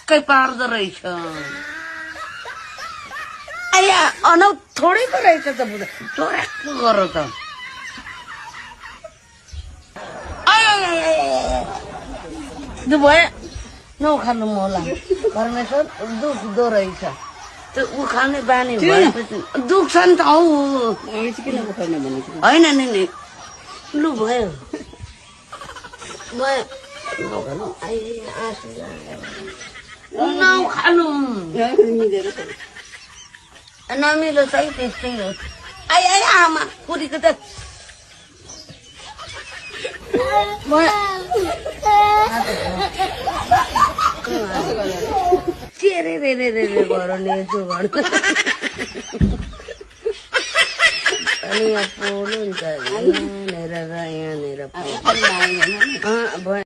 सिक्कै पार्दो रहेछ आया अनौ थोरै पो रहेछ त बुढा चोराको गर त भयो नखानु मलाई परमेश्वर दुख्दो रहेछ त्यो उखाल्ने बानी भएपछि दुख्छ नि त औ होइन नि लु भयो नखानु नमिलो चाहिँ त्यस्तै हो आइ आमा पुरीको त के रे रे रे रे रे गराउने यसो गर्नु अनि यहाँ पोलो हुन्छ यहाँनिर र यहाँनिर